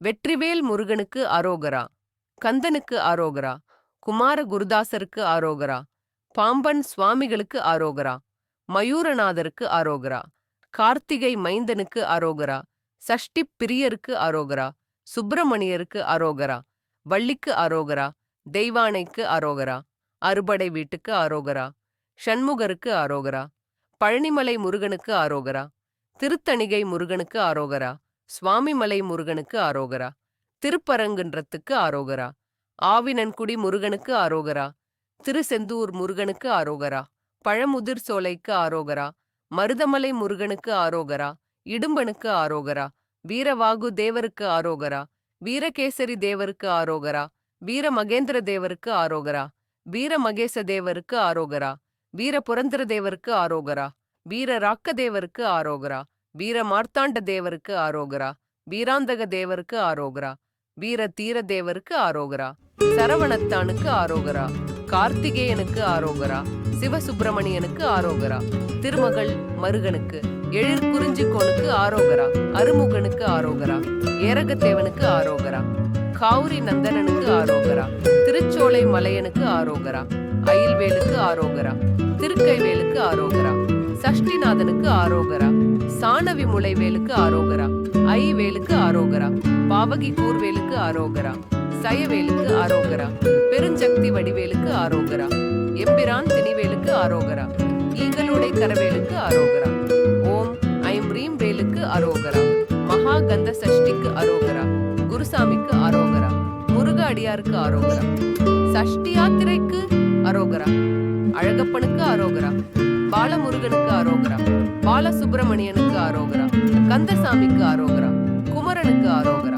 வெற்றிவேல் முருகனுக்கு அரோகரா. கந்தனுக்கு அரோகரா. குமார குருதாசருக்கு அரோகரா. பாம்பன் சுவாமிகளுக்கு அரோகரா. மயூரநாதருக்கு அரோகரா. கார்த்திகை மைந்தனுக்கு அரோகரா. சஷ்டி பிரியருக்கு அரோகரா. சுப்பிரமணியருக்கு அரோகரா. வள்ளிக்கு அரோகரா. தெய்வானைக்கு அரோகரா. அறுபடை வீட்டுக்கு அரோகரா. ஷண்முகருக்கு அரோகரா. பழனிமலை முருகனுக்கு அரோகரா. திருத்தணிகை முருகனுக்கு அரோகரா. சுவாமிமலை முருகனுக்கு அரோகரா. திருப்பரங்குன்றத்துக்கு அரோகரா. ஆவினன்குடி முருகனுக்கு அரோகரா. திருசெந்தூர் முருகனுக்கு அரோகரா. பழமுதிர் சோலைக்கு அரோகரா. மருதமலை முருகனுக்கு அரோகரா. இடும்பனுக்கு அரோகரா. வீரவாகு தேவருக்கு அரோகரா. வீரகேசரி தேவருக்கு அரோகரா. வீரமகேந்திர தேவருக்கு அரோகரா. வீரமகேச தேவருக்கு அரோகரா. வீரபுரந்திர தேவருக்கு அரோகரா. வீரராக்க தேவருக்கு அரோகரா. வீர மார்த்தாண்ட தேவருக்கு அரோகரா. வீராந்தக தேவருக்கு அரோகரா. வீர தீர தேவருக்கு அரோகரா. சரவணத்தானுக்கு அரோகரா. கார்த்திகேயனுக்கு அரோகரா. சிவசுப்பிரமணியனுக்கு அரோகரா. திருமகள் மருகனுக்கு எழிற்குறிஞ்சிக்கோனுக்கு ஆரோகரா. அருமுகனுக்கு ஆரோகரா. ஏரகத்தேவனுக்கு ஆரோகரா. காவுரி நந்தனனுக்கு ஆரோகரா. திருச்சோலை மலையனுக்கு ஆரோகரா. அயில்வேலுக்கு ஆரோகரா. திருக்கைவேலுக்கு ஆரோகரா. சஷ்டிநாதனுக்கு ஆரோகரா. சாணவி முளைவேலுக்கு ஆரோகரா. ஐவேலுக்கு ஆரோகரா. பாவகி கூர்வேலுக்கு ஆரோகரா. சயவேலுக்கு ஆரோகரா. பெருஞ்சக்தி வடிவேலுக்கு ஆரோகரா. எம்பிரான் திணிவேலுக்கு ஆரோகரா. ஈகலுடை கரவேலுக்கு ஆரோகரா. ஓம் ஐம் ரீம் வேலுக்கு அரோகரா. மகா கந்த சஷ்டிக்கு அரோகரா. குருசாமிக்கு அரோகரா. முருக அடியாருக்கு அரோகரா. சஷ்டி யாத்திரைக்கு அரோகரா. அழகப்பனுக்கு அரோகரா. பாலமுருகனுக்கு அரோகரா. பாலசுப்பிரமணியனுக்கு அரோகரா. கந்தசாமிக்கு அரோகரா. குமரனுக்கு அரோகரா.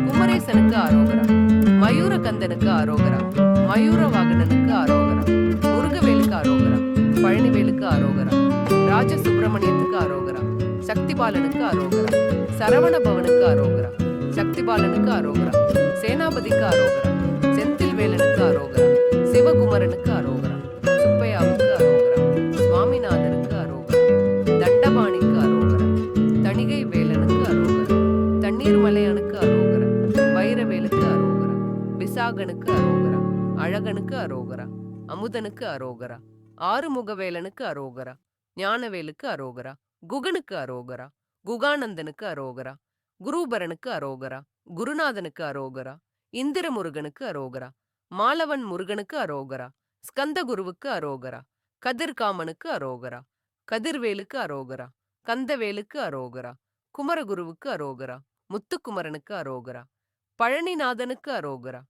குமரேசனுக்கு அரோகரா. மயூர கந்தனுக்கு அரோகரா. மயூர வாகனனுக்கு அரோகரா. முருகவேலுக்கு அரோகரா. பழனிவேலுக்கு அரோகரா. ராஜசுப்பிரமணியத்துக்கு அரோகரா. சக்திபாலனுக்கு அரோகரா. சரவணபவனுக்கு அரோகரா. சக்திபாலனுக்கு அரோகரா. சேனாபதிக்கு அரோகரா. செந்தில்வேலனுக்கு அரோகரா. சிவகுமரனுக்கு அரோகரா. சுப்பையாவுக்கு அரோகரா. சுவாமிநாதனுக்கு அரோகரா. தண்டபாணிக்கு அரோகரா. தணிகை வேலனுக்கு அரோகரா. தண்ணீர்மலையனுக்கு அரோகரா. வைரவேலுக்கு அரோகரா. விசாகனுக்கு அரோகரா. அழகனுக்கு அரோகரா. அமுதனுக்கு அரோகரா. ஆறுமுகவேலனுக்கு அரோகரா. ஞானவேலுக்கு அரோகரா. குகனுக்கு அரோகரா. குகானந்தனுக்கு அரோகரா. குருபரனுக்கு அரோகரா. குருநாதனுக்கு அரோகரா. இந்திரமுருகனுக்கு அரோகரா. மாலவன் முருகனுக்கு அரோகரா. ஸ்கந்தகுருவுக்கு அரோகரா. கதிர்காமனுக்கு அரோகரா. கதிர்வேலுக்கு அரோகரா. கந்தவேலுக்கு அரோகரா. குமரகுருவுக்கு அரோகரா. முத்துக்குமரனுக்கு அரோகரா. பழனிநாதனுக்கு அரோகரா.